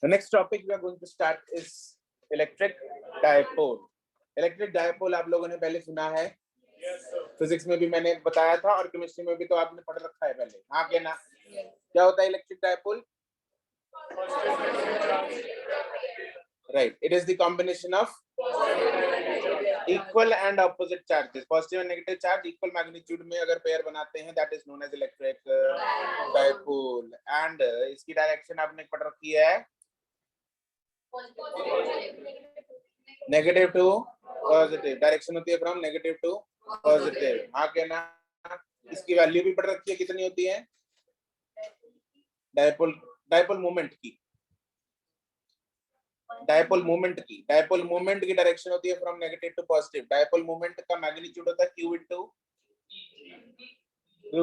The next topic we are going to start is electric dipole. Electric dipole आप लोगों ने पहले सुना है, फिजिक्स में भी मैंने बताया था और केमिस्ट्री में भी तो आपने पढ़ रखा है पहले, हाँ के ना? क्या होता है electric dipole? Right, it is the combination of equal and opposite charges. Positive and negative charge equal magnitude में अगर पेयर बनाते हैं, that is known as electric dipole. And इसकी डायरेक्शन आपने पढ़ रखी है, नेगेटिव टू पॉजिटिव. डायरेक्शन होती है फ्रॉम नेगेटिव टू पॉजिटिव, हाँ के ना? इसकी वैल्यू भी पढ़ रखी है, कितनी होती है डायपोल मोमेंट की. डायपोल मोमेंट की डायरेक्शन होती है from negative to positive. Dipole moment का मैग्नीट्यूड होता है Q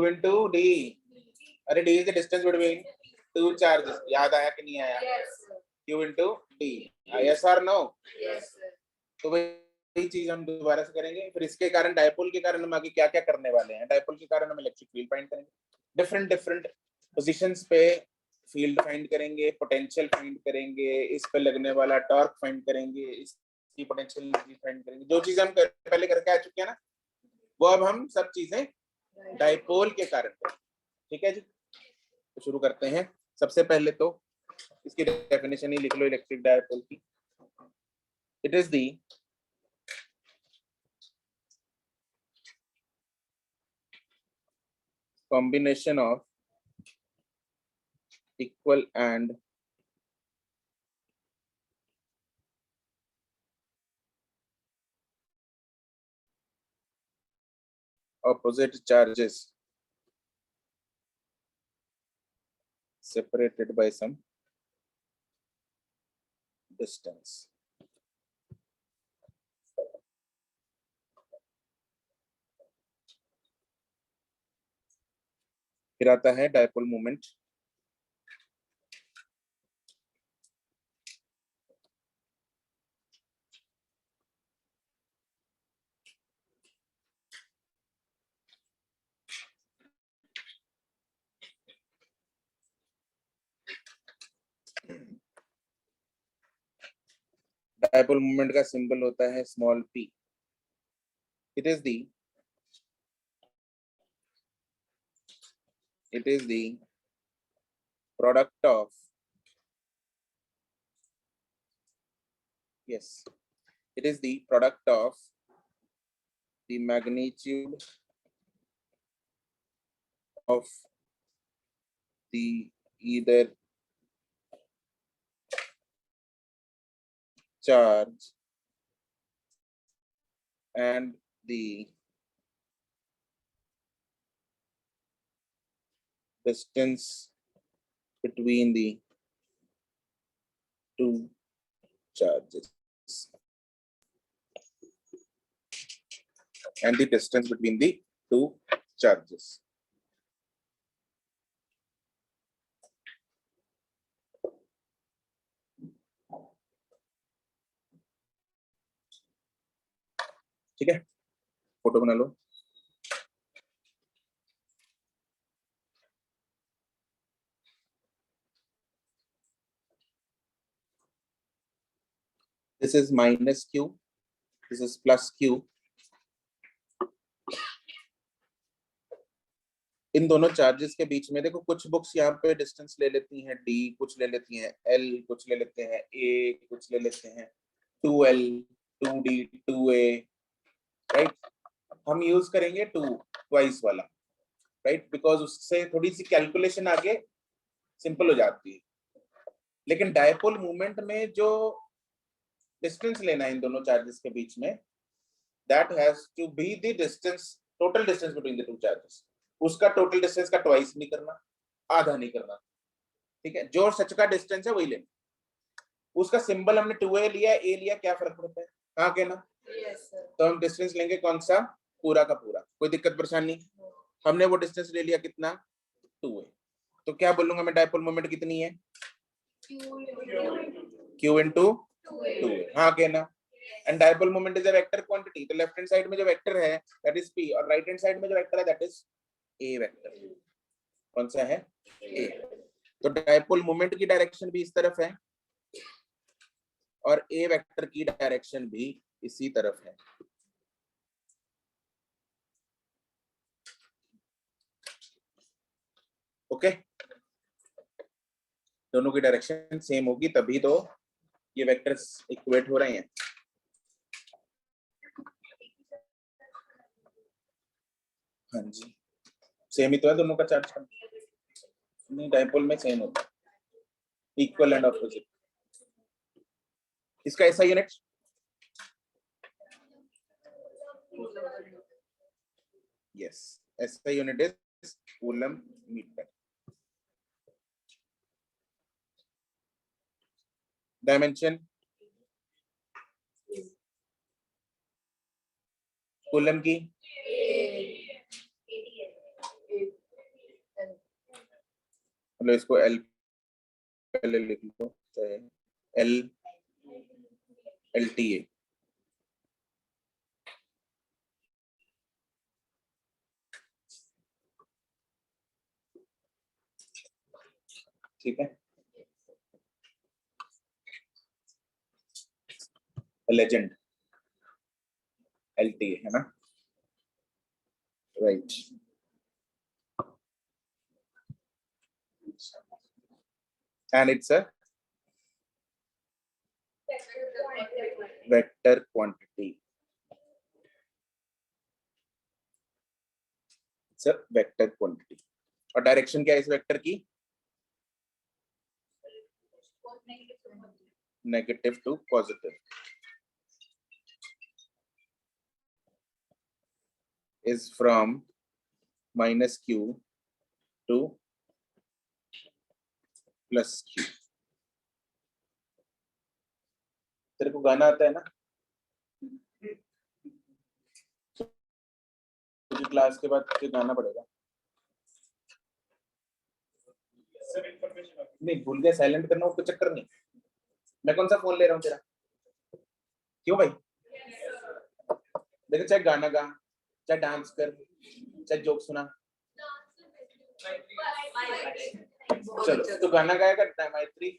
इनटू D. अरे D is the distance between two charges. याद आया कि नहीं आया? Q into D. यस और नो? तो वही चीज हम दोबारा से करेंगे. फिर इसके कारण डायपोल के कारण हम आगे क्या क्या करने वाले हैं. डायपोल के कारण हम इलेक्ट्रिक फील्ड फाइंड करेंगे, डिफरेंट पोजीशंस पे फील्ड फाइंड करेंगे, पोटेंशियल फाइंड करेंगे, इस पे लगने वाला टॉर्क फाइंड करेंगे, इसकी पोटेंशियल एनर्जी फाइंड करेंगे. जो चीज हम पहले करके आ चुके हैं ना, वो अब हम सब चीजें डायपोल के कारण करेंगे. ठीक है जी, तो शुरू करते हैं. सबसे पहले तो इसकी डेफिनेशन ही लिख लो इलेक्ट्रिक डायपोल की. It is the combination of equal and opposite charges separated by some distance. फिर आता है डायपोल मोमेंट. डायपोल मोमेंट का सिंबल होता है small p. It is the product of the magnitude of the either charge and the distance between the two charges. And the distance between the two charges. ठीक है, photo बना लो. This is minus Q, this is plus Q. इन दोनों charges के बीच में देखो, कुछ books यहाँ पे डिस्टेंस ले लेती हैं D, कुछ ले लेती हैं L, कुछ ले लेते हैं A, कुछ ले लेते हैं 2L, 2D, 2A. राइट, हम यूज करेंगे 2 ट्वाइस वाला, राइट, बिकॉज उससे थोड़ी सी कैलकुलेशन आगे सिंपल हो जाती है. लेकिन डायपोल मूवमेंट में जो डिस्टेंस लेना है इन दोनों चार्जेस के बीच में, that has to be the distance, total distance between the two charges. उसका टोटल डिस्टेंस का ट्वाइस नहीं करना, आधा नहीं करना. ठीक है, जो सच का डिस्टेंस है वही लेना. उसका सिंबल हमने 2A लिया, A लिया, क्या फर्क पड़ता है? हाँ के ना? तो हम डिस्टेंस लेंगे कौन सा? पूरा का पूरा. कोई दिक्कत परेशानी? हमने वो डिस्टेंस ले लिया कितना? 2A. तो क्या बोलूंगा मैं, डायपोल मोमेंट कितनी है? Q into 2A. हाँ के ना? And dipole moment is a vector quantity. तो लेफ्ट हैंड साइड में जो वेक्टर है दैट इज P, और राइट हैंड साइड में जो वेक्टर है दैट इज A वेक्टर. कौन सा है? A. तो डायपोल मोमेंट की डायरेक्शन भी इस तरफ है और ए वेक्टर की डायरेक्शन भी इसी तरफ है। ओके, दोनों की डायरेक्शन सेम होगी तभी तो ये वेक्टर्स इक्वेट हो रहे हैं। हाँ जी, सेम ही तो है दोनों का चार्ज का। नहीं, डायपोल में सेम होता है, इक्वल एंड ऑपोजिट। इसका ऐसा यूनिट यस, ऐसा unit is coulomb metre. Dimension coulomb की मतलब इसको एल पहले लिख लो, चाहे एल एल टी ए। ठीक है, लेजेंड एल टी ए है ना, right. And it's a vector quantity, it's a vector quantity. और डायरेक्शन क्या है इस वेक्टर की? Negative to positive, is from minus q to plus q। तेरे को गाना आता है ना? तुझे क्लास के बाद तुझे गाना पड़ेगा। नहीं, भूल गया साइलेंट करना, कोई चक्कर नहीं। मैं कौन सा फोन ले रहा हूँ तेरा? क्यों भाई? देखो, चाहे गाना गा, चाहे डांस कर, चाहे जोक सुना। चलो, तो गाना गाया करता है मैत्री।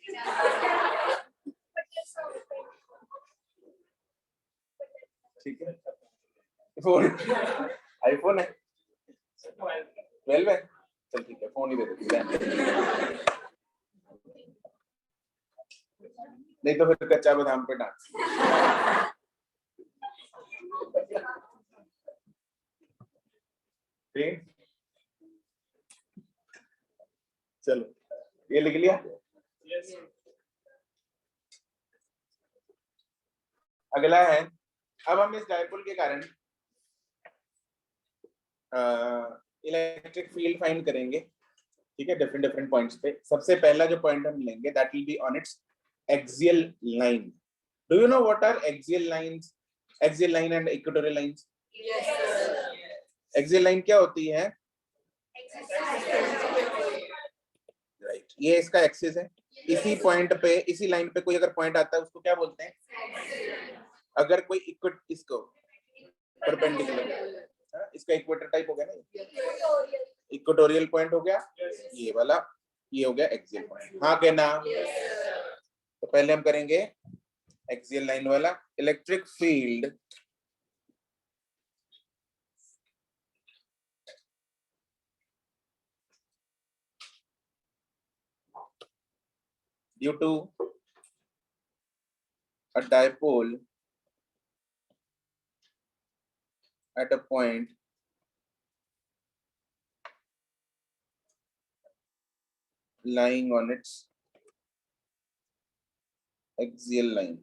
ठीक है, फोन आईफोन है 12 है, चल ठीक है, फोन ही दे दे। नहीं तो फिर कच्चा बादाम पे डांस। ठीक, चलो ये लिख लिया। अगला है, अब हम इस डायपोल के कारण इलेक्ट्रिक फील्ड फाइंड करेंगे। ठीक है, डिफरेंट डिफरेंट पॉइंट्स पे। सबसे पहला जो पॉइंट हम लेंगे that will be on its axial line. Do you know what are axial lines? Axial line and equatorial lines. Axial line क्या होती है? राइट, ये इसका एक्सिस है। इसी पॉइंट पे, इसी लाइन पे कोई अगर पॉइंट आता है उसको क्या बोलते हैं? अगर कोई इसको परपेंडिकुलर, इसका इक्वेटर टाइप हो गया ना, इक्वेटोरियल पॉइंट हो गया ये वाला, ये हो गया एक्सियल पॉइंट। हाँ कहना? तो पहले हम करेंगे एक्सियल लाइन वाला। Electric field due to a dipole at a point lying on its axial line।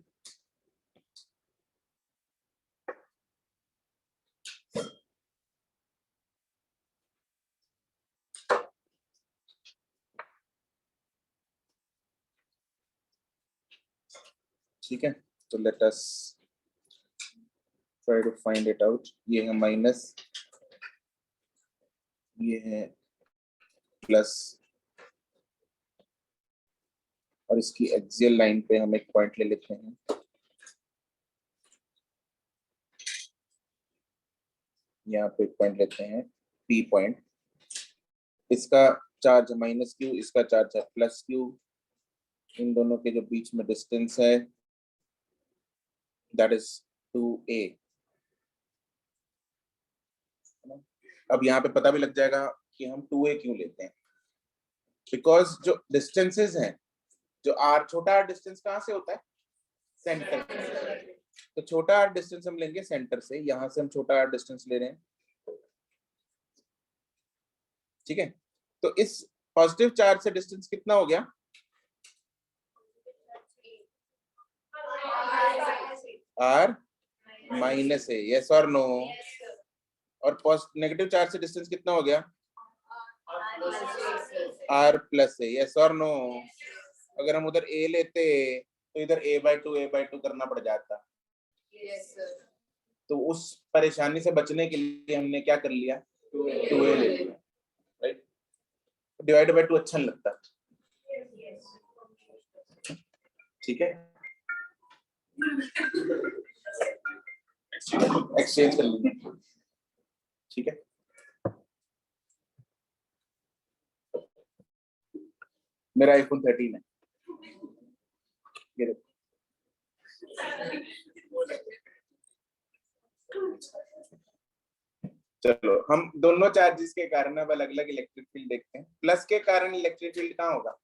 ठीक है, तो let us try to find it out. ये है माइनस, ये है प्लस, और इसकी एक्सियल लाइन पे हम एक पॉइंट ले लेते हैं। यहाँ पे एक पॉइंट लेते हैं पी पॉइंट। इसका चार्ज माइनस क्यू, इसका चार्ज है प्लस क्यू। इन दोनों के जो बीच में डिस्टेंस है दैट इज 2a। अब यहाँ पे पता भी लग जाएगा कि हम 2a क्यों लेते हैं, बिकॉज जो डिस्टेंसेस हैं, जो r छोटा r डिस्टेंस कहाँ से होता है, सेंटर। तो छोटा r डिस्टेंस हम लेंगे सेंटर से, यहाँ से हम छोटा r डिस्टेंस ले रहे हैं, ठीक है। तो इस पॉजिटिव चार्ज से डिस्टेंस कितना हो गया, r माइनस a, यस और नो। और नेगेटिव चार्ज से डिस्टेंस कितना हो गया, r प्लस a, यस और नो। अगर हम उधर a लेते तो इधर a/2 करना पड़ जाता। तो उस परेशानी से बचने के लिए हमने क्या कर लिया, 2a ले लिया, राइट। डिवाइड बाय 2 अच्छा नहीं लगता, ठीक है। एक्सचेंज कर लेंगे, ठीक है। मेरा iPhone 13 है, ये देखो। चलो हम दोनों चार्जेस के कारण अब अलग अलग इलेक्ट्रिक फील्ड देखते हैं। प्लस के कारण इलेक्ट्रिक फील्ड कहाँ होगा,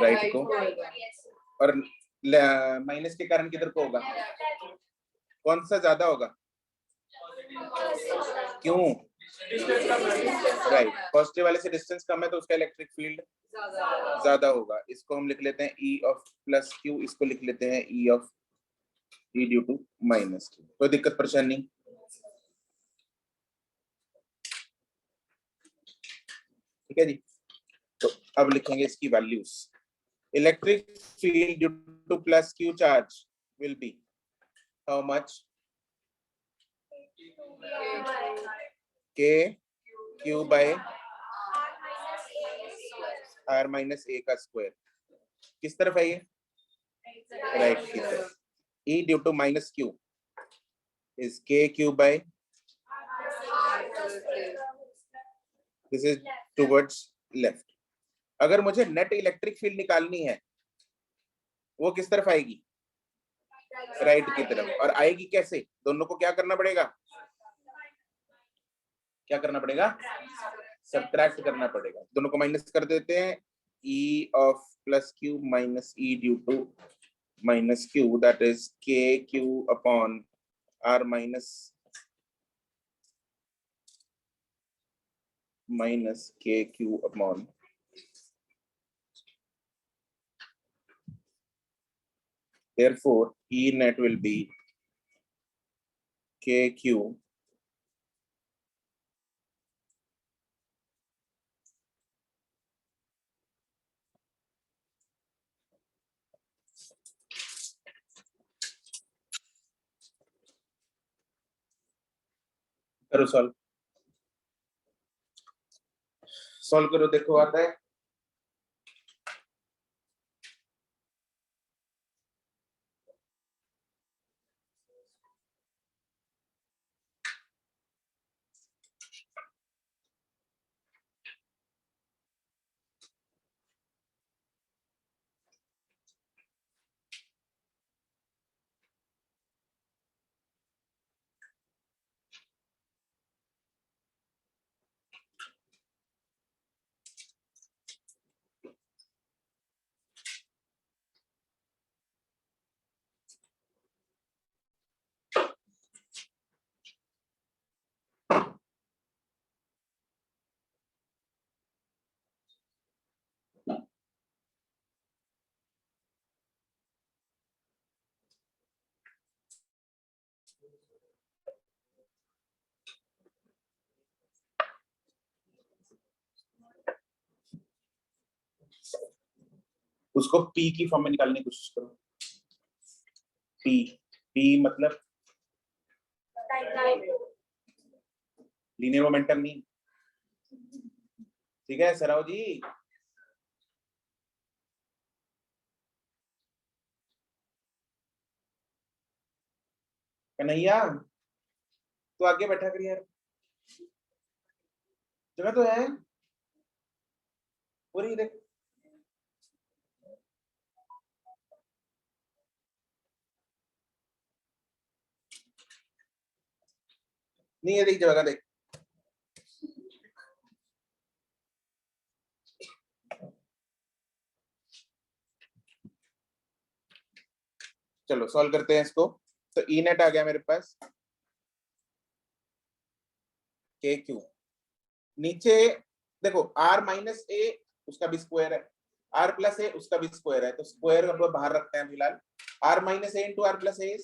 राइट को, और माइनस के कारण किधर को होगा, कौन सा ज्यादा होगा, क्यों, राइट। पॉजिटिव वाले से डिस्टेंस कम है तो उसका इलेक्ट्रिक फील्ड ज्यादा होगा। इसको हम लिख लेते हैं E ऑफ प्लस Q, इसको लिख लेते हैं E of E due to minus Q। कोई दिक्कत परेशानी, ठीक है जी। तो अब लिखेंगे इसकी values. Electric field due to plus Q charge will be how much, K Q by R minus A का स्क्वायर। किस तरफ है ये, राइट की तरफ। E due to minus Q is K Q by, this is towards left। अगर मुझे net electric field निकालनी है वो किस तरफ आएगी, राइट की तरफ। और आएगी कैसे, दोनों को क्या करना पड़ेगा, क्या करना पड़ेगा, सब्ट्रैक्ट करना पड़ेगा। दोनों को माइनस कर देते हैं, E of plus Q minus E due to minus Q, that is K Q upon R minus K Q upon, therefore E net will be K Q करो सॉल्व, सॉल्व करो, देखो आता है। उसको P की फॉर्म में निकालने की कोशिश करो। P, P मतलब लीनियर मोमेंटम नहीं, ठीक है सराव जी। कन्हैया तो आगे बैठा कर यार, जगह तो है पूरी, देख नहीं है, देख जगह देख। चलो सॉल्व करते हैं इसको। तो ई नेट आ गया मेरे पास के क्यू, नीचे देखो आर माइनस ए उसका भी स्क्वायर है, आर प्लस ए उसका भी स्क्वायर है, तो स्क्वायर अब बाहर रखते हैं फिलहाल। R minus a into r plus a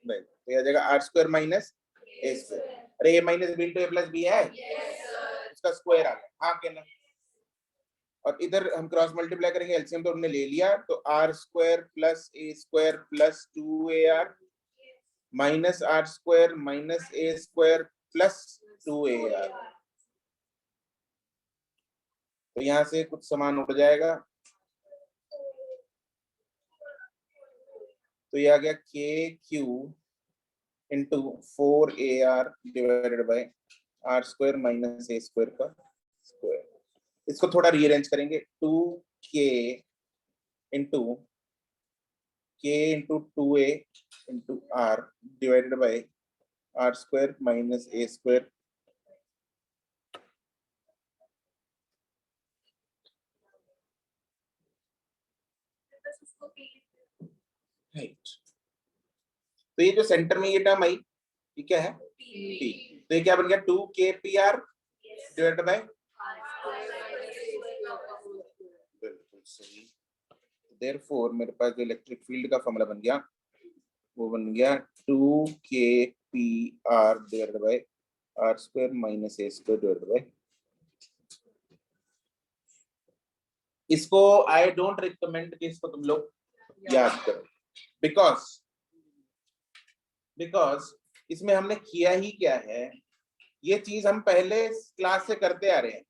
तो यह जगह आर स्क्वायर माइनस ए स्क्वायर। अरे a minus b into a plus b है, उसका स्क्वायर आ गया, हाँ कहना। और इधर हम क्रॉस मल्टीप्लाई करेंगे, एलसीएम तो हमने ले लिया, तो R square plus A square plus 2ar minus R square minus A square plus 2ar। तो यहां से कुछ सामान उठ जाएगा, तो ये आ गया K Q into 4ar divided by R square minus A square का स्क्वायर। इसको थोड़ा रीअरेंज करेंगे, 2k into k into 2a into R divided by R square minus A square. तो ये जो सेंटर में ये टर्म आई, ये क्या है p, तो ये क्या बन गया 2kpr डिवाइडेड बाई, बिल्कुल सही। देयरफॉर मेरे पास जो इलेक्ट्रिक फील्ड का फॉर्मूला बन गया वो बन गया 2kpr divided by R square minus A square divided by. इसको आई डोंट रिकमेंड कि इसको तुम लोग याद करो, बिकॉज इसमें हमने किया ही क्या है, ये चीज हम पहले क्लास से करते आ रहे हैं,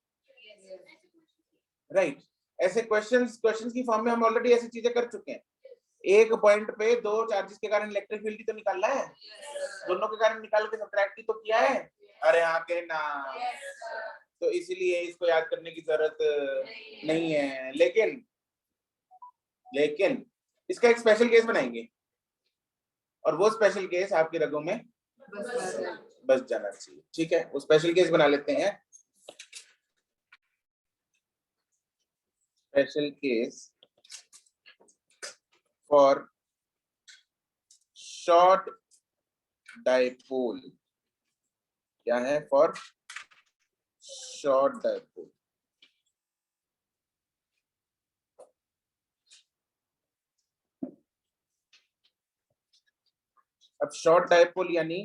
राइट। ऐसे क्वेश्चंस की फॉर्म में हम ऑलरेडी ऐसी चीजें कर चुके हैं। एक पॉइंट पे दो चार्जेस के कारण इलेक्ट्रिक फील्ड तो निकालना है, दोनों के कारण निकाल के सब्ट्रैक्ट ही तो किया है। अरे हाँ कहना, तो इसलिए इसको याद करने की जरूरत नहीं है, लेकिन इसका एक स्पेशल केस बनाएंगे, और वो स्पेशल केस आपकी रगों में बस जाना चाहिए, ठीक है। वो स्पेशल केस बना लेते हैं, special case for short dipole. क्या है? For short dipole. अब शॉर्ट डाइपोल यानी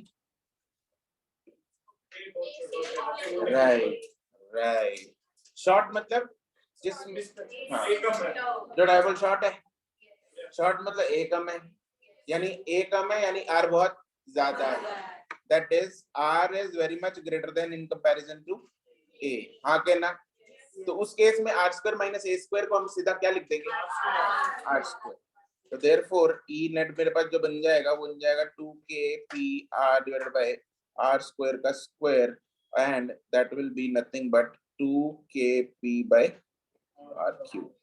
राइट शॉर्ट मतलब जिस हाँ, जो डाइपोल शॉर्ट है, शॉर्ट मतलब ए कम है, यानी ए कम है यानी आर बहुत ज्यादा है, that is r is very much greater than in comparison to a, हाँ के ना। तो उस केस में आर स्क्वायर माइनस ए स्क्वायर को हम सीधा क्या लिख देंगे, आर स्क्वायर। तो देयरफॉर ई नेट मेरे पास जो बन जाएगा वो बन जाएगा 2kpr divided by r square का square, and that will be nothing but 2kp by are cube.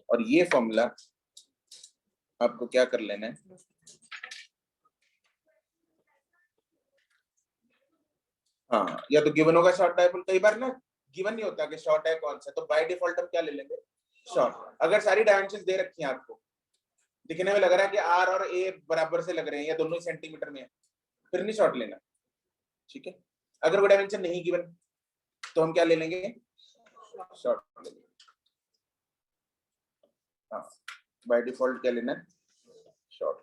और ये फॉर्मूला आपको क्या कर लेना है, हाँ, या तो गिवन होगा शॉर्ट डाइपोल, कई बार ना गिवन नहीं होता कि शॉर्ट है कौन सा, तो बाय डिफॉल्ट हम क्या ले लेंगे, शॉर्ट। अगर सारी डायमेंशंस दे रखी हैं आपको, दिखने में लग रहा है कि आर और ए बराबर से लग रहे हैं या दोनों सेंटीमीटर में है, फिर नहीं शॉर्ट लेना, ठीक है। अगर वो डायमेंशन नहीं गिवन तो हम क्या ले लेंगे, शॉर्ट ले लेंगे, हाँ, बाय डिफॉल्ट क्या लेना है, शॉर्ट।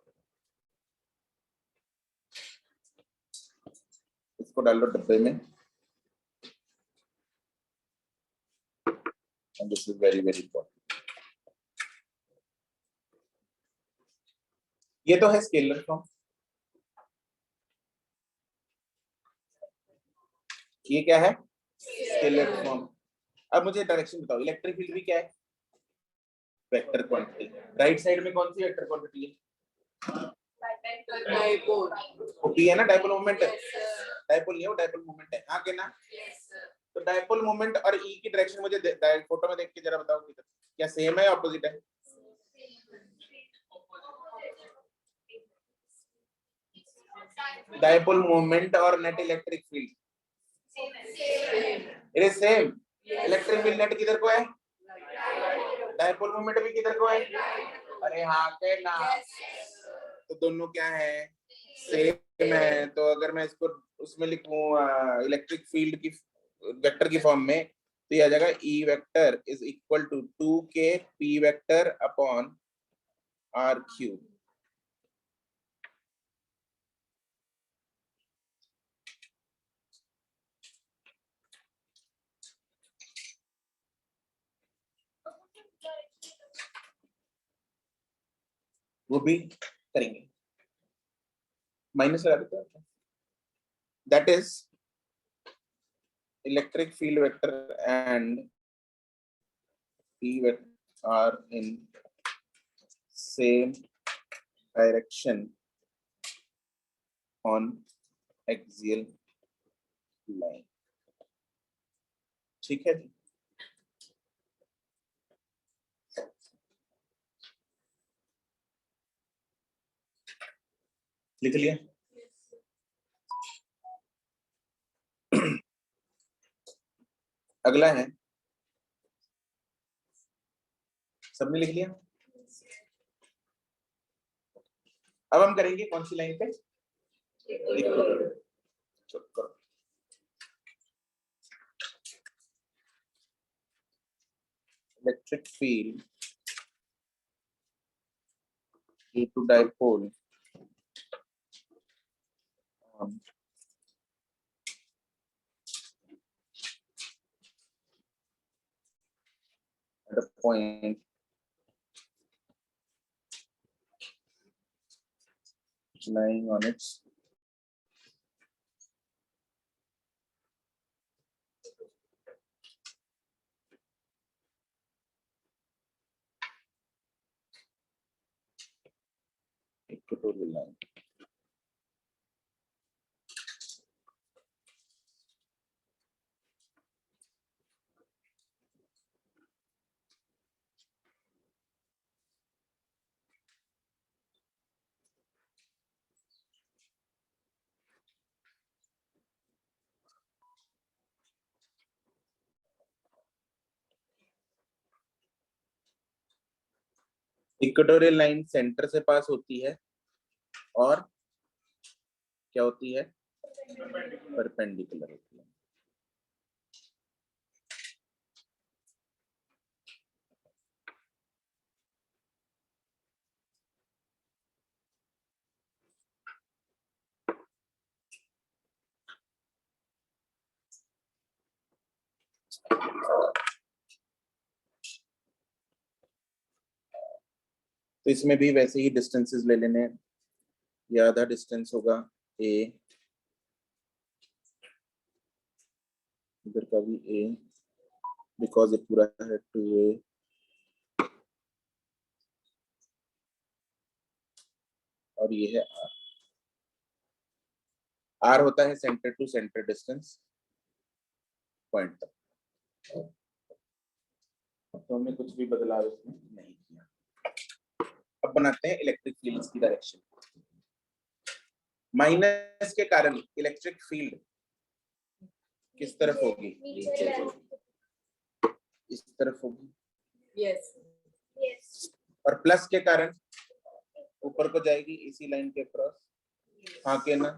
इसको डाल लो डब्बे में, and this is very very important। ये तो है स्केलर फॉर्म, ये क्या है, स्केलर फॉर्म। अब मुझे डायरेक्शन बताओ, इलेक्ट्रिक फील्ड भी क्या है, वेक्टर क्वांटिटी। राइट साइड में कौन सी वेक्टर क्वांटिटी है? डाइपोल। वो पी है ना, डाइपोल मोमेंट है। डाइपोल नहीं है वो, डाइपोल मोमेंट है। हाँ के ना? तो डाइपोल मोमेंट और ई की डायरेक्शन मुझे फोटो में देख के जरा बताओ किधर, क्या सेम है या ऑपोजिट है? डाइपोल मोमेंट और net electric field it is same. Electric field net किधर को है? डाइपोल मोमेंट भी किधर को है? अरे हाँ के ना? तो दोनों क्या है? सेम है। तो अगर मैं इसको उसमें लिखूं इलेक्ट्रिक फील्ड की वेक्टर की फॉर्म में, तो ये आ जाएगा E vector is equal to 2k p वेक्टर अपॉन r क्यूब। वो भी करेंगे, माइनस लगा देते हैं। That is electric field vector and p vector are in same direction on axial line। ठीक है जी। लिख लिया? अगला है, सबने लिख लिया? अब हम करेंगे कौन सी लाइन पे? Electric field due to dipole on at a point lying on its equatorial line। Equatorial line centre से पास होती है और क्या होती है? परपेंडिकुलर होती है। तो इसमें भी वैसे ही डिस्टेंसेस ले लेने हैं। ये आधा डिस्टेंस होगा a, इधर का भी a, बिकॉज ये पूरा है 2a, और ये है r। r होता है centre to centre distance point तक। तो हमने कुछ भी बदलाव इसमें नहीं किया। अब बनाते हैं इलेक्ट्रिक फील्ड्स की डायरेक्शन। माइनस के कारण इलेक्ट्रिक फील्ड किस तरफ होगी? इस तरफ होगी। यस। और प्लस के कारण ऊपर को जाएगी इसी लाइन के क्रॉस। हाँ के ना?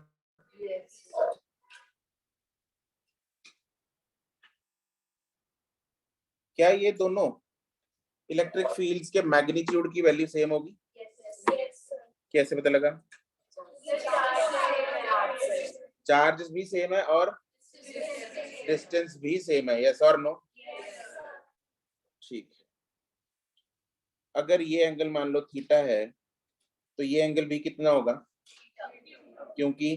क्या ये दोनों इलेक्ट्रिक फील्ड्स के मैग्नीट्यूड की वैल्यू सेम होगी? कैसे पता लगा? चार्ज भी सेम है और डिस्टेंस भी सेम है। यस और नो? ठीक है। अगर ये एंगल मान लो थीटा है, तो ये एंगल भी कितना होगा? क्योंकि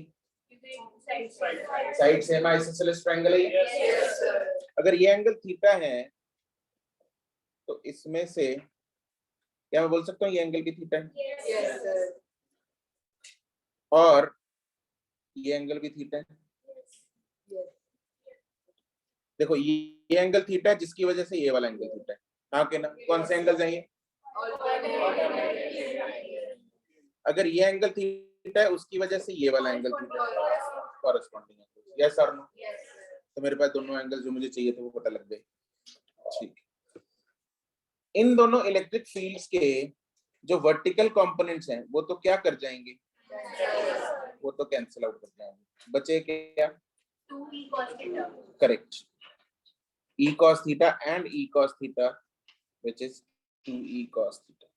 साइड सेम आइसोसेलेस ट्रायंगल है। अगर ये एंगल थीटा है तो इसमें से क्या मैं बोल सकता हूँ ये एंगल भी थीटा है? Yes, sir. और ये एंगल भी थीटा है। Yes. देखो ये एंगल थीटा है जिसकी वजह से ये वाला एंगल थीटा है। हाँ के ना? कौन से एंगल है ये? अगर ये एंगल थीटा है उसकी वजह से ये वाला एंगल थीटा है, कॉरेस्पॉन्डिंग एंगल। यस और नो? तो मेरे पास दोनों एंगल जो मुझे चाहिए थे वो पता लग गए। ठीक, इन दोनों इलेक्ट्रिक फील्ड्स के जो वर्टिकल कंपोनेंट्स हैं वो तो क्या कर जाएंगे? वो तो कैंसिल आउट कर जाएंगे। बचे क्या? 2e cos theta. Correct, e cos theta and e cos theta, which is 2e cos theta.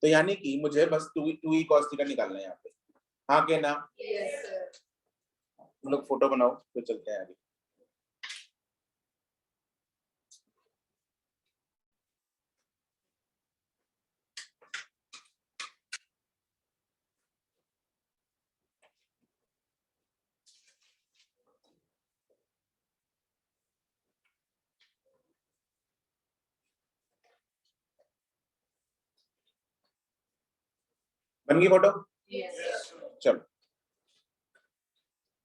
तो यानी कि मुझे बस 2e cos theta निकालना है यहाँ पे। हाँ के ना? Yes, sir. तुम लोग फोटो बनाओ तो चलते हैं आगे। बन गई फोटो? Yes. चलो,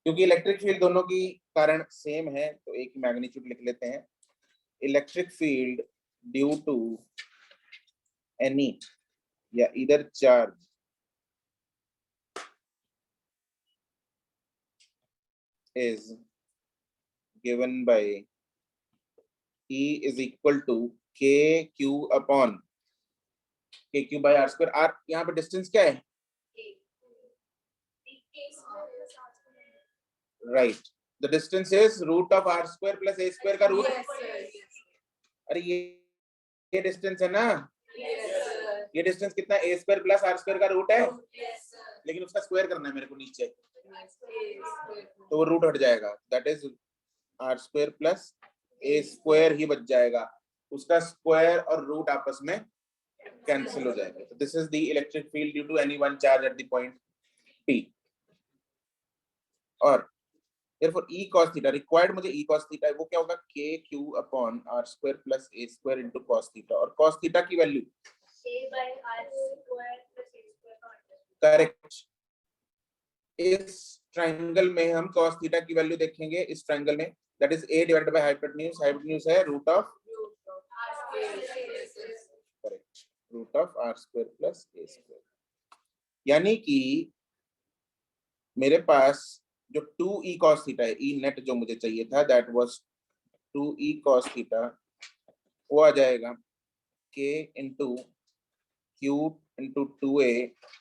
क्योंकि इलेक्ट्रिक फील्ड दोनों की कारण सेम है तो एक ही मैग्नीट्यूड लिख लेते हैं। Electric field due to any या इधर charge is given by E is equal to KQ upon KQ by R square। R यहाँ पे डिस्टेंस क्या है? Right, the distance is root of R square plus A square का root. Yes, sir. Yes. अरे ये distance है ना? Yes, sir. ये डिस्टेंस कितना? A square plus R square का रूट है, Yes, sir. लेकिन उसका स्क्वायर करना है मेरे को नीचे, Yes, sir. तो वो रूट हट जाएगा। That is R square plus A square ही बच जाएगा, उसका स्क्वायर और रूट आपस में कैंसिल हो जाएगा। तो this is the electric field due to any one charge at the point P। और therefore E cos theta required, मुझे E cos theta वो क्या होगा? KQ upon R square plus A square into cos theta। और cos theta की value A by R square plus A square. Correct. इस triangle में हम cos theta की वैल्यू देखेंगे, इस ट्रायंगल में that is A divided by hypotenuse. Hypotenuse है root of, correct, root of R square plus A square। यानी कि मेरे पास जो 2e cos theta है, E नेट जो मुझे चाहिए था that was 2e cos theta, वो आ जाएगा K into Q into 2a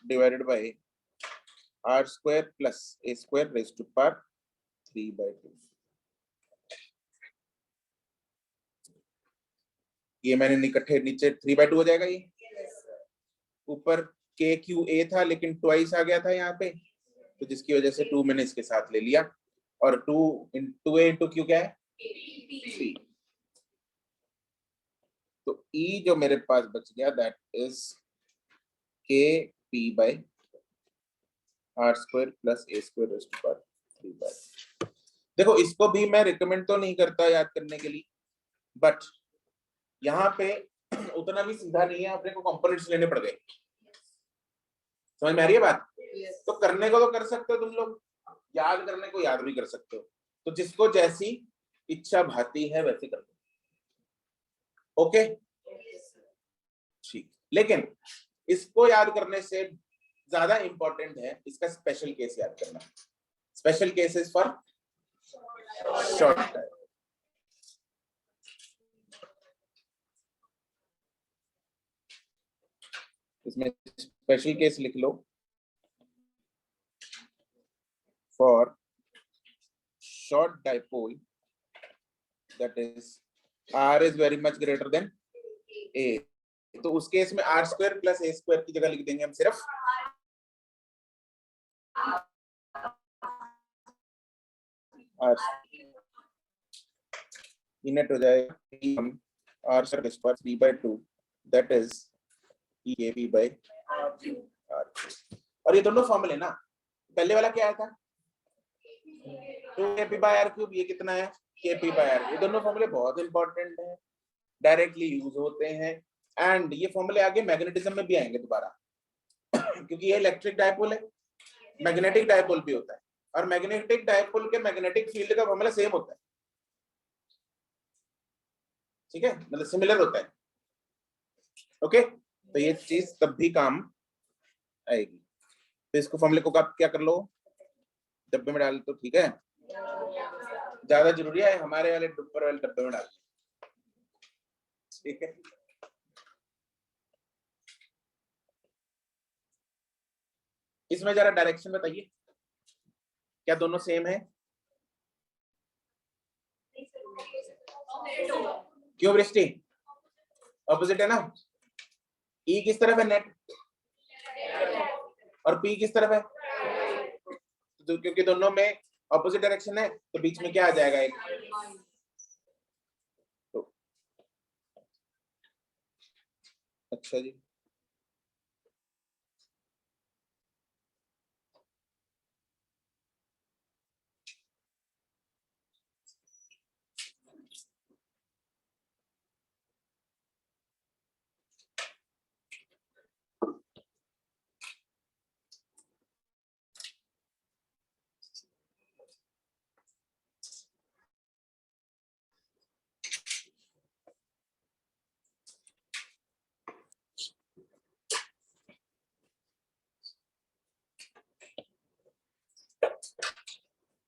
divided by R square plus A square raised to power 3/2। ये मैंने इकट्ठे नीचे 3/2 हो जाएगा। ये ऊपर KQA था लेकिन ट्वाइस आ गया था यहाँ पे, तो जिसकी वजह से 2 मैंने इसके साथ ले लिया, और 2a into Q क्या है? 3। तो E जो मेरे पास बच गया that is KP by R square plus A square raised to power 3/2। देखो इसको भी मैं रिकमेंड तो नहीं करता याद करने के लिए, बट यहाँ पे उतना भी सीधा नहीं है, अपने को कंपोनेंट्स लेने पड़ गए। समझ में आ रही है बात? Yes. तो करने को तो कर सकते हो तुम लोग, याद करने को याद भी कर सकते हो, तो जिसको जैसी इच्छा भाती है वैसे कर लो। ओके ठीक, लेकिन इसको याद करने से ज्यादा इंपॉर्टेंट है इसका स्पेशल केस याद करना। Special cases for short time. इसमें स्पेशल केस लिख लो for short dipole that is R is very much greater than A। तो उस केस में R square plus A square की जगह लिख देंगे हम सिर्फ R। नेट हो जाएगा R square is 3/2 that is EAB by R। और ये दोनों फॉर्मूले ना, पहले वाला क्या आया था? 2AP by R cube, ये कितना है? KP by R। ये दोनों फॉर्मूले बहुत इंपॉर्टेंट है, डायरेक्टली यूज होते हैं, एंड ये फॉर्मूले आगे मैग्नेटिज्म में भी आएंगे दोबारा क्योंकि ये इलेक्ट्रिक डायपोल है, मैग्नेटिक डायपोल भी होता है, और मैग्नेटिक डायपोल के मैग्नेटिक फील्ड का फॉर्मूला सेम होता है, ठीक है, मतलब सिमिलर होता है। ओके, तो ये चीज तब भी काम आएगी। तो इसको फॉर्मूले को आप क्या कर लो, डब्बे में डाल, तो ठीक है, ज्यादा जरूरी है हमारे वाले ऊपर वाले डब्बे में डाल, ठीक है। इसमें जरा डायरेक्शन बताइए, क्या दोनों सेम है? क्यों वृष्टि, ऑपोजिट है ना? ई किस तरफ है नेट, और पी किस तरफ है? तो क्योंकि दोनों में ऑपोजिट डायरेक्शन है, तो बीच में क्या आ जाएगा, एक तो, अच्छा जी,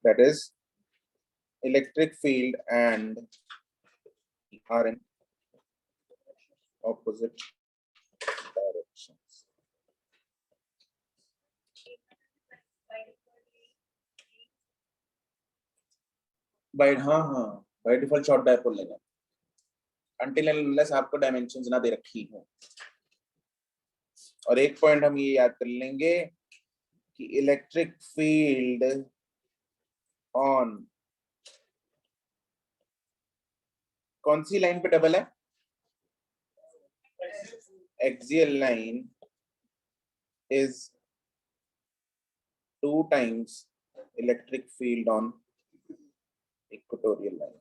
that is electric field and are in opposite directions. By, हाँ हाँ, बाय डिफॉल्ट शॉर्ट डायपोल लेना, अनटिल एंड अनलेस आपको डायमेंशंस ना दे रखी हो। और एक पॉइंट हम ये याद कर लेंगे कि इलेक्ट्रिक फील्ड ऑन कौन सी लाइन पे डबल है, axial line is 2 times electric field on equatorial line.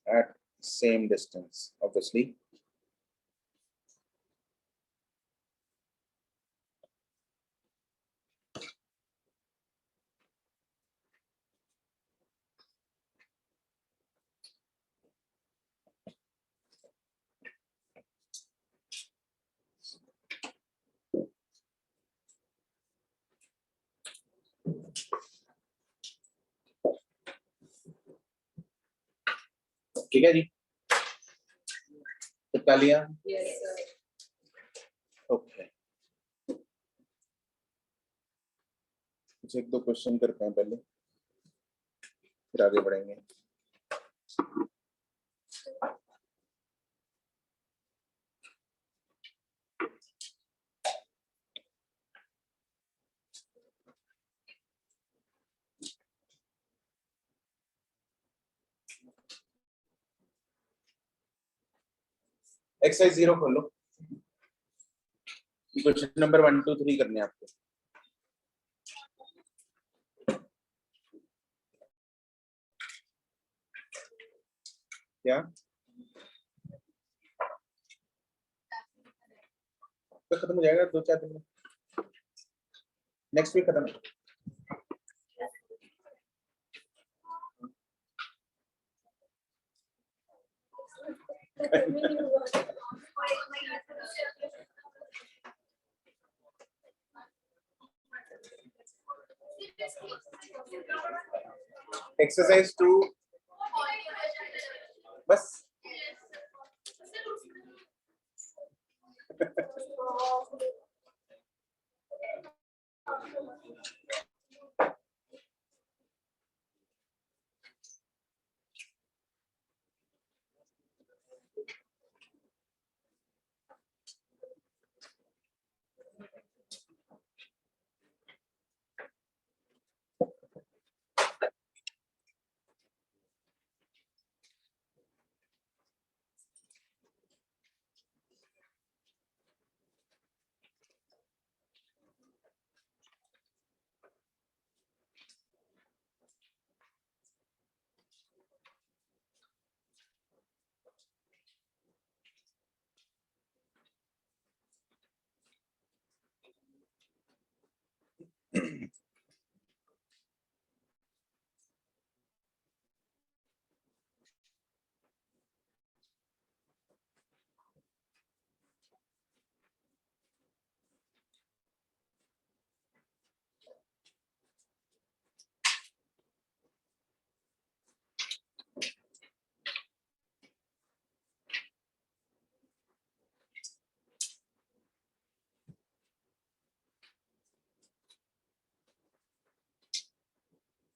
At same distance, obviously. ठीक है जी, कितना लिया? ओके, कुछ एक दो क्वेश्चन करते हैं पहले, फिर आगे बढ़ेंगे। एक्सरसाइज 0 खोलो, क्वेश्चन नंबर 1 2 3 करने हैं आपको। क्या तो खत्म हो जाएगा 2-4 दिन में, नेक्स्ट वीक खत्म है। एक्सरसाइज 2 बस।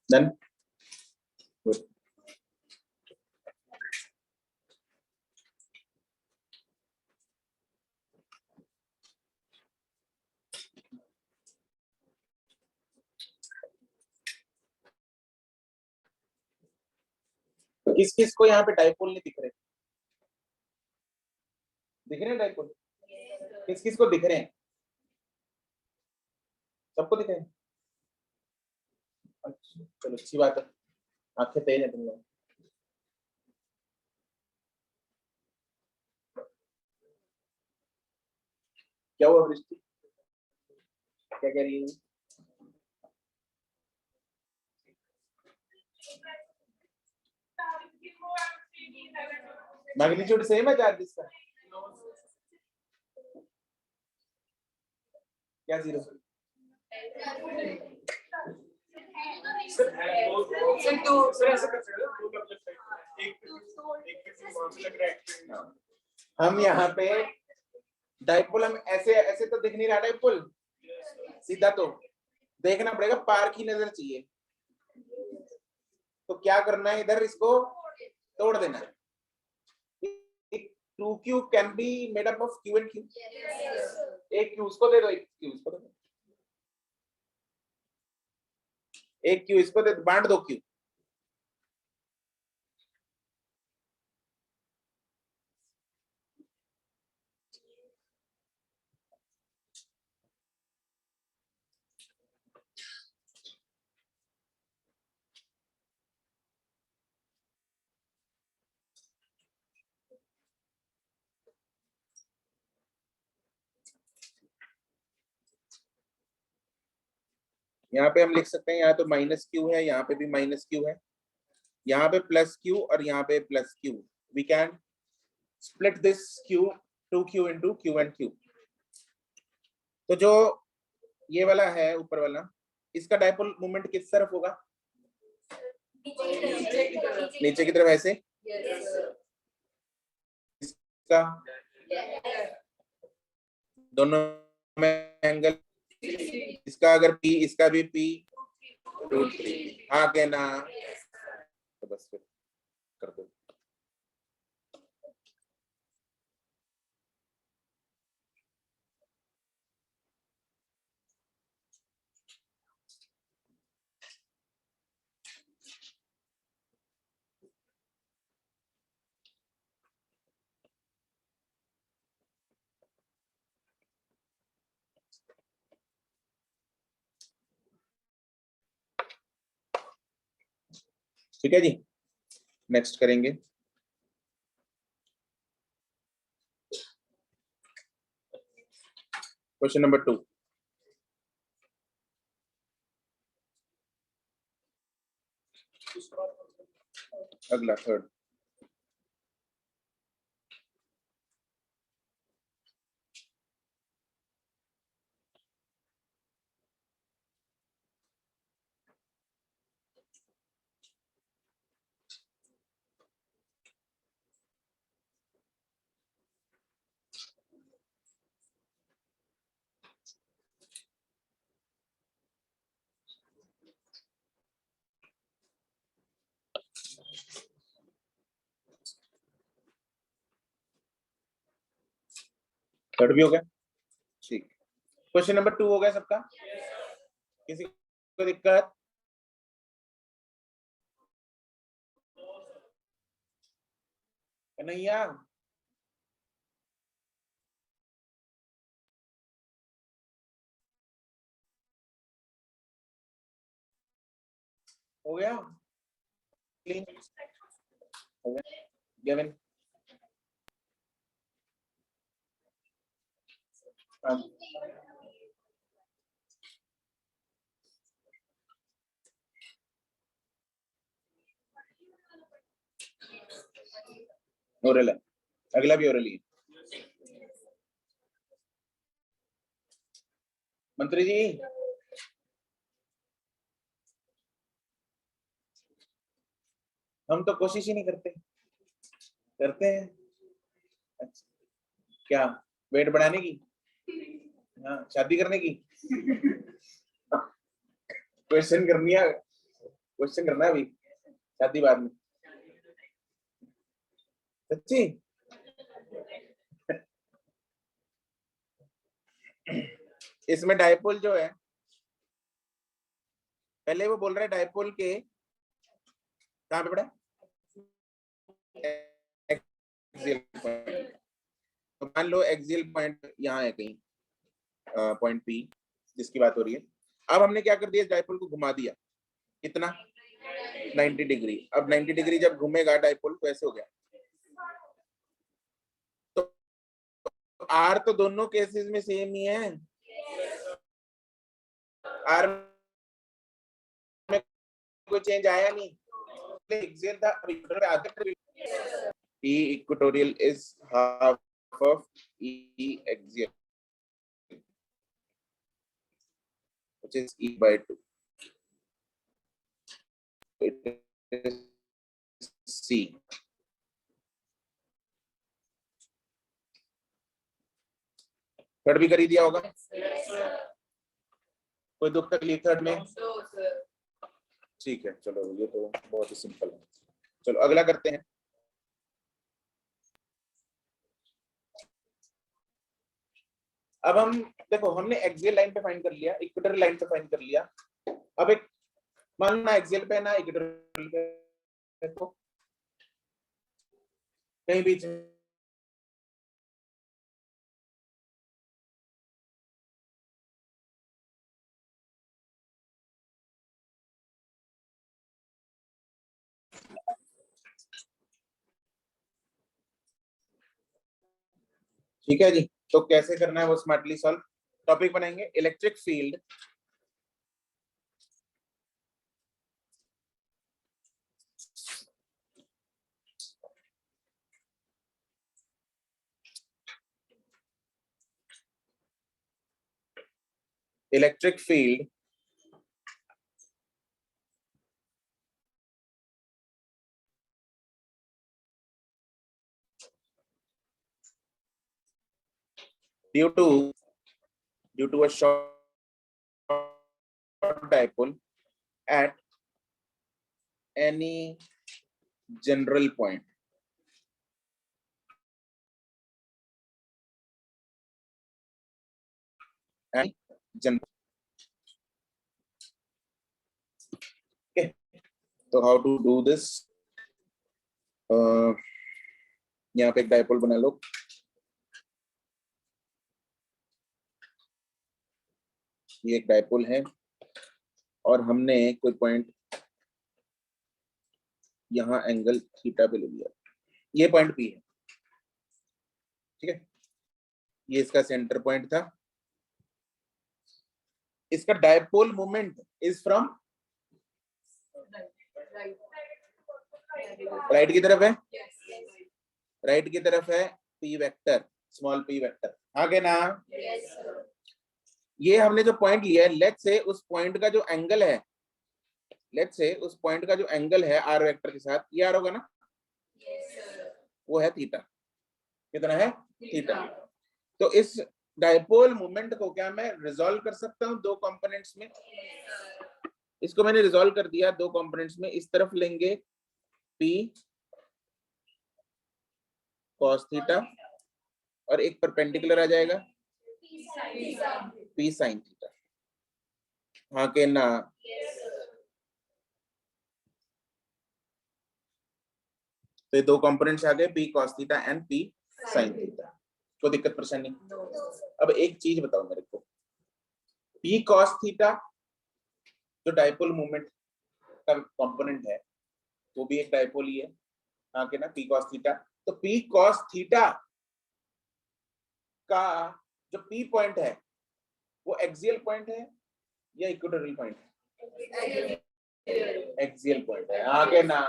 Done. Good. किस किस को यहाँ पे डाइपोल नहीं दिख रहे? दिख रहे हैं डाइपोल? किस किस को दिख रहे हैं? सबको दिख रहे हैं? अच्छा, चलो अच्छी बात है, आंखें तेज है तुम लोग। क्या हुआ वृष्टि, क्या कह रही है? मैग्नीट्यूड सेम है चार्जेस का? क्या जीरो? हम यहाँ पे डाइपोल, हम ऐसे ऐसे तो दिख नहीं रहा डाइपोल सीधा, तो देखना पड़ेगा, पार की नजर चाहिए। तो क्या करना है, इधर इसको तोड़ देना है। Two Q can be made up of Q and Q. एक क्यू उसको दे दो, एक क्यू उसको दे दो, एक क्यू इसको दे दो, बांट दो क्यू। यहाँ पे हम लिख सकते हैं, यहाँ तो माइनस क्यू है, यहाँ पे भी माइनस क्यू है, यहाँ पे प्लस क्यू और यहाँ पे plus Q. We can split this Q, two Q into Q and Q. तो जो ये वाला है ऊपर वाला, इसका डाइपोल मोमेंट किस तरफ होगा? नीचे की तरफ ऐसे। इसका दोनों में एंगल, इसका अगर P, इसका भी P √3। हाँ क्या ना? तो बस फिर कर दो। ठीक है जी, नेक्स्ट करेंगे। क्वेश्चन नंबर 2, अगला थर्ड। थर्ड भी हो गया, ठीक। क्वेश्चन नंबर 2 हो गया सबका? किसी को दिक्कत? कन्हैया, हो गया क्लीन? हो गया गेविन? हाँ। ओरल है, अगला भी ओरल ही है। मंत्री जी हम तो कोशिश ही नहीं करते, करते हैं। अच्छा, क्या वेट बढ़ाने की? हाँ, शादी करने की? क्वेश्चन करनी है, क्वेश्चन करना है अभी, शादी बाद में। सच्ची? इसमें डायपोल जो है, पहले वो बोल रहे हैं डायपोल के कहाँ पे पड़ा एक्सियल पॉइंट। तो मान लो एक्सियल पॉइंट यहाँ है कहीं, पॉइंट पी जिसकी बात हो रही है। अब हमने क्या कर दिया, डायपोल को घुमा दिया, कितना 90 डिग्री। अब 90 डिग्री जब घूमेगा डायपोल तो ऐसे हो गया। तो आर तो दोनों केसेस में सेम ही है, आर में कोई चेंज आया नहीं, एक्सियल था, E equatorial is half of E axial, which is E by 2. It is C. Third भी कर ही दिया होगा, कोई दुख तकलीफ थर्ड में? ठीक है, चलो ये तो बहुत ही सिंपल है। चलो अगला करते हैं। अब हम देखो, हमने एक्सियल लाइन पे फाइंड कर लिया, इक्वेटोरियल लाइन पे फाइंड कर लिया। अब एक मान ना एक्सियल पे ना इक्वेटोरियल पे, तो कहीं बीच में ठीक है जी। तो कैसे करना है वो स्मार्टली सॉल्व, टॉपिक बनाएंगे electric field electric field due to a short dipole at any general point. And general. Okay. So how to do this? यहाँ पे एक डायपोल बना लो, ये एक डायपोल है और हमने कोई पॉइंट यहाँ एंगल थीटा पे ले लिया, ये पॉइंट पी है, ठीक है, ये इसका सेंटर पॉइंट था। इसका dipole moment is from right की तरफ है, राइट की तरफ है P vector, small P vector, आगे ना। ये हमने जो पॉइंट लिया है, लेट्स से उस पॉइंट का जो एंगल है, लेट्स से उस पॉइंट का जो एंगल है आर वेक्टर के साथ, ये आर होगा ना, वो है थीटा। कितना है? थीटा। तो इस डायपोल मोमेंट को क्या मैं रिजॉल्व कर सकता हूं दो कंपोनेंट्स में? इसको मैंने रिजॉल्व कर दिया दो कंपोनेंट्स में। इस तरफ लेंगे P cos थीटा और एक परपेंडिकुलर आ जाएगा P sin थीटा। हाँ के ना? तो ये दो कंपोनेंट्स आ गए, P cos theta and P sin theta. कोई दिक्कत परेशानी? अब एक चीज बताओ मेरे को, P cos थीटा जो डायपोल मोमेंट का कंपोनेंट है वो भी एक डायपोल ही है, हाँ के ना, P cos थीटा। तो P cos थीटा का जो P पॉइंट है वो एक्सियल पॉइंट है या इक्वेटोरियल पॉइंट है? एक्सियल पॉइंट है, हाँ के ना?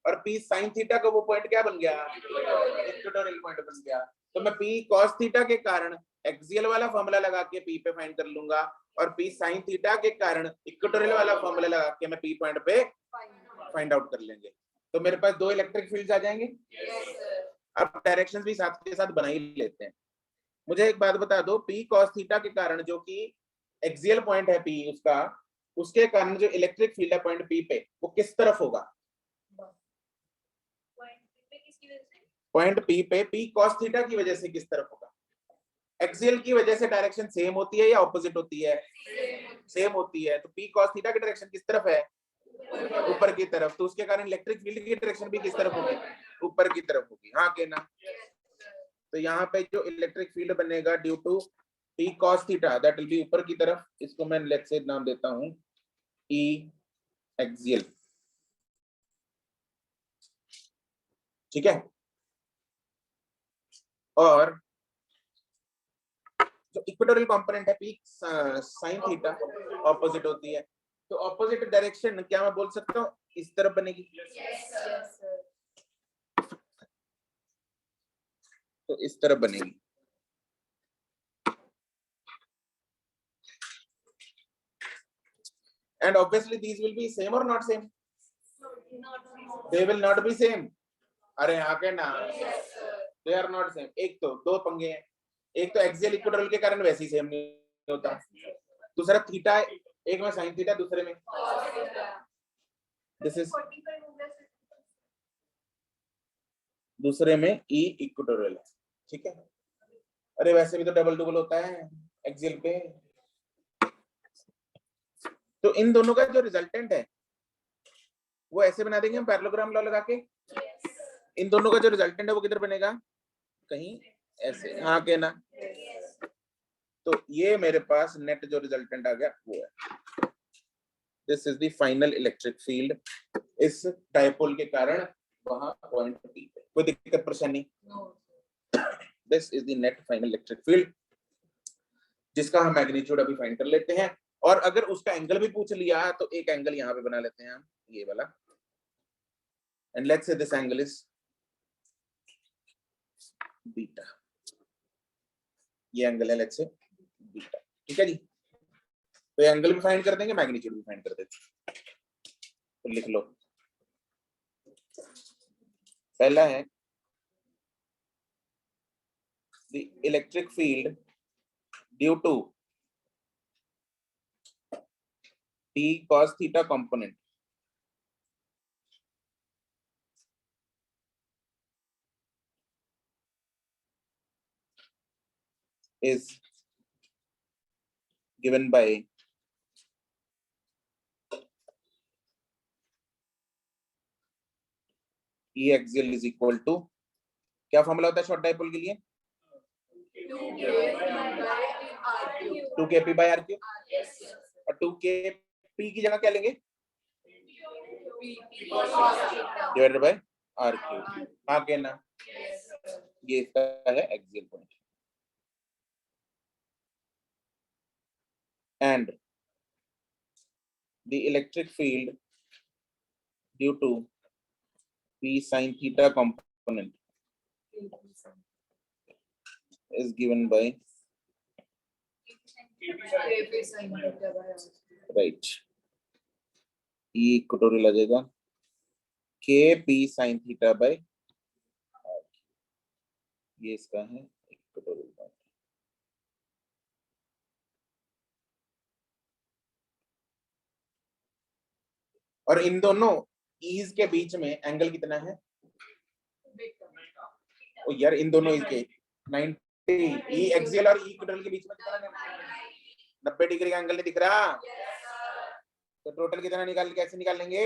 और P sin थीटा का वो पॉइंट क्या बन गया, इक्वेटोरियल पॉइंट बन गया। तो मैं P cos थीटा के कारण एक्सियल वाला फॉर्मूला लगा के P पे फाइंड कर लूंगा, और P sin थीटा के कारण इक्वेटोरियल वाला फॉर्मूला लगा के मैं P पॉइंट पे फाइंड आउट कर लेंगे। तो मेरे पास दो इलेक्ट्रिक फील्ड्स आ जाएंगे। अब डायरेक्शंस भी साथ के साथ बना ही लेते हैं। मुझे एक बात बता दो, P cos थीटा के कारण जो कि एक्सियल पॉइंट है P उसका, उसके कारण जो इलेक्ट्रिक फील्ड है पॉइंट P पे, वो किस तरफ होगा? पॉइंट P पे P cos थीटा की वजह से किस तरफ होगा? एक्सियल की वजह से डायरेक्शन सेम होती है या ऑपोजिट होती है? सेम होती है। तो P cos थीटा की डायरेक्शन किस तरफ है? ऊपर की तरफ। तो उसके कारण इलेक्ट्रिक फील्ड की डायरेक्शन भी किस तरफ होगी? ऊपर की तरफ होगी। हाँ के ना? तो यहाँ पे जो इलेक्ट्रिक फील्ड बनेगा due to P cos theta, that will be ऊपर की तरफ। इसको मैं लेट्स से नाम देता हूँ E एक्सियल। ठीक है। और जो इक्वेटोरियल कंपोनेंट है P sin थीटा, ऑपोजिट होती है। तो ऑपोजिट डायरेक्शन क्या मैं बोल सकता हूँ इस तरफ बनेगी? तो इस तरफ बनेगी। And obviously these will be same or not same? They will not be same. अरे हाँ के ना? They are not same. एक तो दो पंगे हैं, एक तो एक्सियल इक्वेटोरियल के कारण वैसे ही सेम नहीं होता, दूसरा थीटा, एक में साइन थीटा, दूसरे में दिस इज, दूसरे में ई इक्वेटोरियल है। ठीक है। अरे वैसे भी तो डबल डबल होता है एक्सियल पे। तो इन दोनों का जो रिजल्टेंट है वो ऐसे बना देंगे हम पैरेललोग्राम लॉ लगा के। इन दोनों का जो रिजल्टेंट है वो किधर बनेगा? कहीं ऐसे। हाँ के ना? तो ये मेरे पास नेट जो रिजल्टेंट आ गया वो है। This is the final electric field इस डायपोल के कारण वहां पॉइंट P पे। कोई दिक्कत परेशानी? This is the net final electric field, जिसका हम मैग्नीट्यूड अभी फाइंड कर लेते हैं। और अगर उसका एंगल भी पूछ लिया तो एक एंगल यहाँ पे बना लेते हैं हम, ये वाला। And let's say this angle is beta. ये एंगल है लेट्स से बीटा। ठीक है जी। तो एंगल भी फाइंड कर देंगे, मैग्नीट्यूड भी फाइंड कर देते हैं। तो लिख लो, पहला है the electric field due to T cos theta component is given by E axial is equal to, क्या फॉर्मूला होता है शॉर्ट डाइपोल के लिए? 2kp by r cube। और 2kp की जगह क्या लेंगे? Divided by r cube। हाँ के ना? ये इसका है axial point. And the electric field due to P sin theta component is given by, right, E equatorial आ जाएगा K P sin theta by R। ये इसका है इक्वेटोरियल पॉइंट। और इन दोनों ईज के बीच में एंगल कितना है? ओ यार, इन दोनों ईज के 90, ई एक्सियल और ई इक्वेटोरियल के बीच में कितना है? 90 डिग्री का एंगल नहीं दिख रहा? तो टोटल कितना निकाल, कैसे निकाल लेंगे?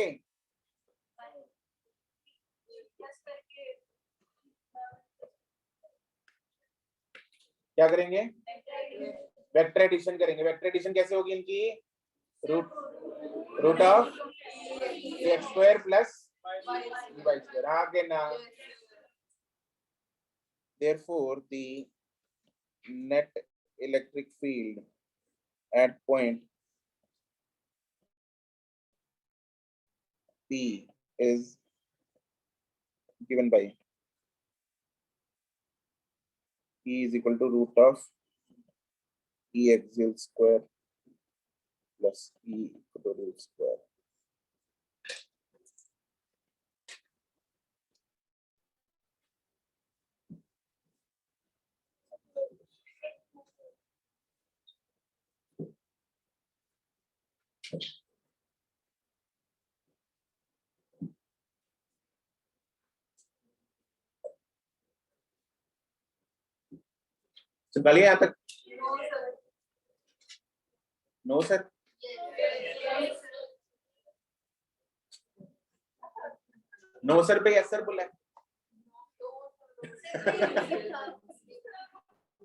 क्या करेंगे? वेक्टर एडिशन करेंगे। वेक्टर एडिशन कैसे होगी इनकी? Root of x square plus y square. आगे ना? therefore the net electric field at point P is given by E is equal to root of E axial square plus E equatorial square. चलिए यहाँ तक। No sir, no sir पे yes sir बोला है।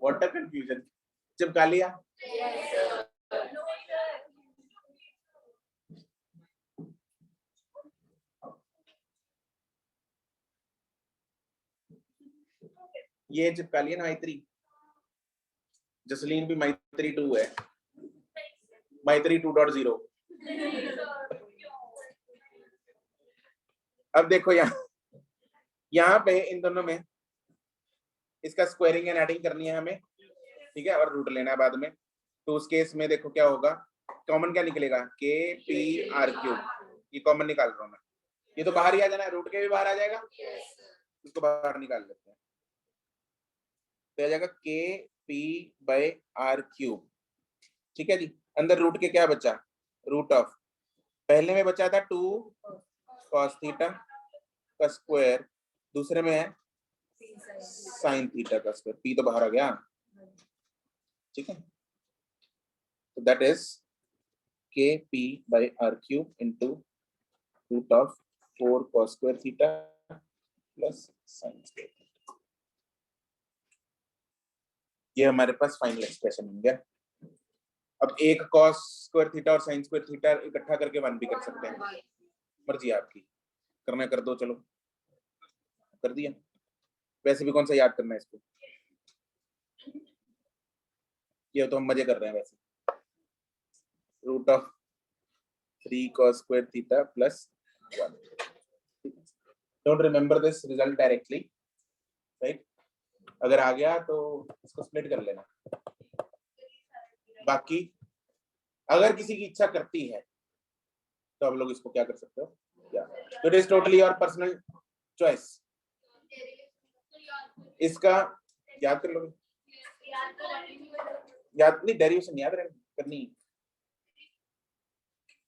What a confusion. चिपका लिया। ये चिपका लिया ना मैत्री। जसलीन भी मैत्री 2 है, मैत्री 2.0। अब देखो यहाँ पे इन दोनों में इसका स्क्वायरिंग एंड एडिंग करनी है हमें, ठीक है, और रूट लेना है बाद में। तो उस केस में देखो क्या होगा, कॉमन क्या निकलेगा, के पी आर क्यू, ये कॉमन निकाल रहा हूं मैं। ये तो बाहर ही आ जाना है, रूट के भी बाहर आ जाएगा, इसको बाहर निकाल लेते हैं। तो आ जाएगा के पी बाय आर क्यूब, ठीक है जी। अंदर रूट के क्या बचा, रूट ऑफ, पहले में बचा था 2 cos थीटा का स्क्वायर, दूसरे में है साइन थीटा का स्क्वायर, पी तो बाहर आ गया, ठीक है। तो that is K P by are cube into root of 4 cos square theta plus sine square. ये हमारे पास फाइनल एक्सप्रेशन हो गया। अब एक cos स्क्वायर थीटा और साइन स्क्वायर थीटा इकट्ठा करके 1 भी कर सकते हैं, मर्जी आपकी, करना कर दो, चलो कर दिया। वैसे भी कौन सा याद करना है इसको, ये तो हम मजे कर रहे हैं वैसे। Root of 3 cos square theta plus 1। Don't remember this result directly, right. अगर आ गया तो इसको स्प्लिट कर लेना। बाकी अगर किसी की इच्छा करती है तो आप लोग इसको क्या कर सकते हो, या तो it is totally your personal choice. इसका याद कर लोगे, याद नहीं, डेरिवेशन याद करनी,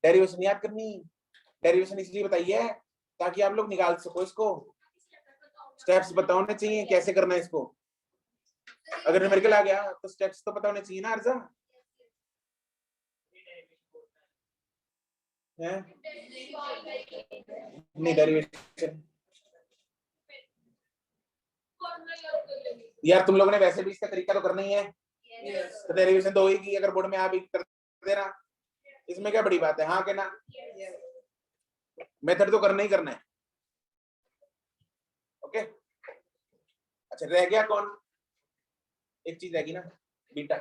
डेरिवेशन याद करनी। डेरिवेशन इसलिए बताइए ताकि आप लोग निकाल सको इसको, स्टेप्स पता होने चाहिए कैसे करना है इसको। अगर न्यूमेरिकल आ गया तो स्टेप्स तो पता होने चाहिए ना अर्जा, है नहीं डेरिवेशन। यार तुम लोगों ने वैसे भी इसका तरीका तो करना ही है, तो डेरिवेशन तो होगी अगर बोर्ड में आप कर देना, इसमें क्या बड़ी बात है, हाँ कहना, मेथड तो करना ही करना है, ओके। अच्छा रह गया कौन, एक चीज रहेगी ना, बीटा।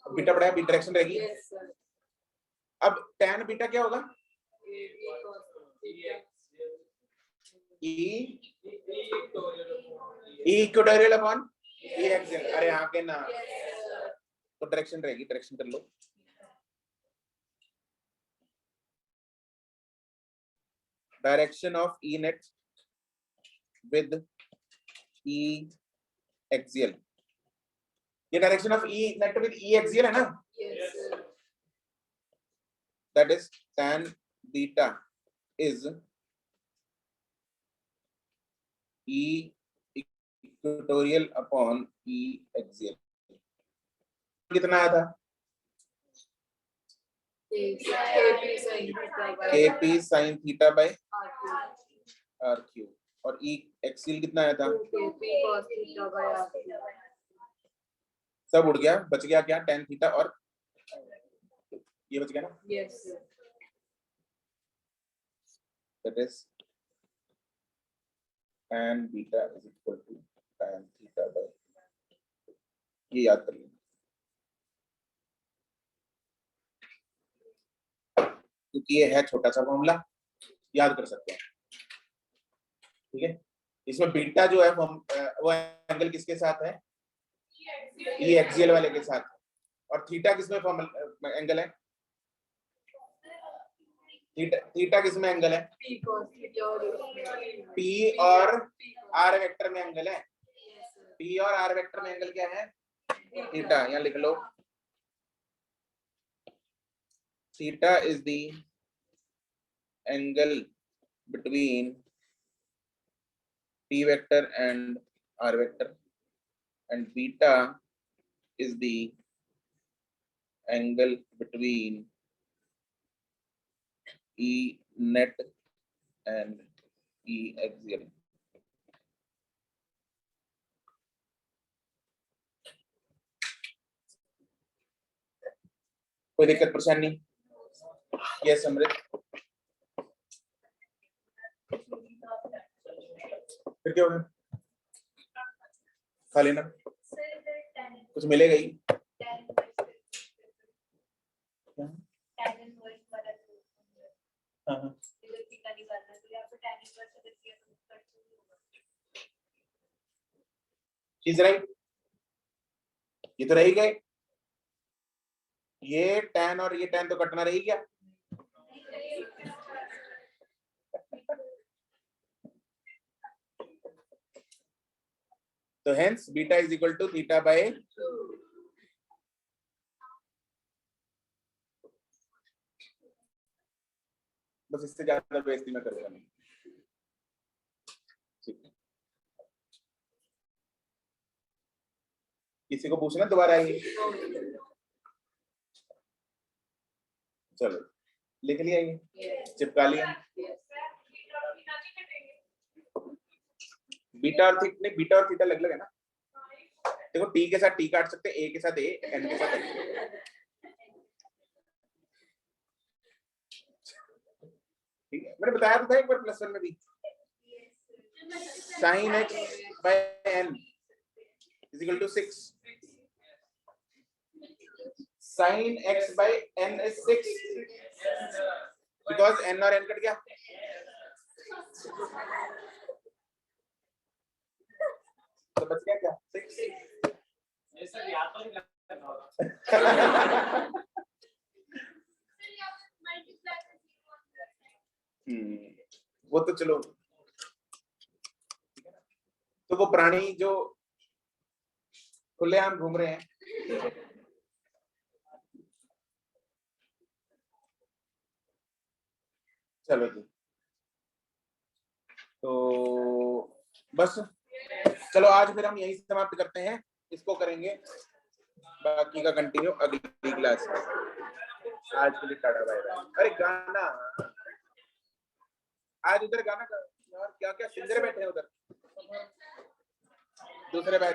बीटा पढ़ाया, बीटा डायरेक्शन रहेगी। अब tan बीटा क्या होगा, E equatorial upon E axial. अरे हाँ के ना, तो डायरेक्शन रहेगी, डायरेक्शन कर लो। Direction of E net with E axial, ये direction of E net with E axial है ना, that is tan beta is E equatorial upon E axial. कितना आया था, kp sin theta by are cube, और E axial कितना आया था, सब उड़ गया, बच गया क्या, tan थीटा और ये बच गया ना, yes that is tan beta is equal to tan theta by, ये याद कर लेना क्योंकि ये है छोटा सा फॉर्मूला, याद कर सकते हैं। ठीक है, इसमें बीटा जो है वो एंगल किसके साथ है, ये एक्सियल वाले के साथ, और थीटा किसमें एंगल है, थीटा किसमें एंगल है, पी और आर वेक्टर में एंगल है, पी और आर वेक्टर में एंगल क्या है, थीटा। यहाँ लिख लो, theta is the angle between p vector and r vector, and beta is the angle between e net and e axial. कोई दिक्कत परेशानी? यस अमृत, फिर क्या होगा, खा लेना, कुछ मिलेगा ही। हाँ, चीज राइट, ये तो रही गए, ये tan और ये tan तो कटना रही क्या, तो hence beta is equal to theta by 2। बस इससे ज्यादा बेइज्जती मैं करूंगा नहीं, ठीक है। किसी को पूछना दोबारा आएगी, चलो लिख लिया, ये चिपका लिया, बीटा और थीटा, नहीं बीटा और थीटा अलग अलग है ना, देखो टी के साथ टी काट सकते, ए के साथ ए, एन के साथ एन, ठीक है, मैंने बताया था एक बार +1 में भी, sin x by n is equal to 6, sin x by n is 6 because n और n कट गया, तो बच गया क्या 6। वो तो चलो, तो वो प्राणी जो खुलेआम घूम रहे हैं, चलो जी, तो बस चलो आज फिर हम यही समाप्त करते हैं, इसको करेंगे बाकी का कंटिन्यू अगली क्लास में। आज के लिए टाटा बाय बाय। अरे गाना आज उधर गाना का यार, क्या क्या सिंगर बैठे हैं उधर दूसरे बैच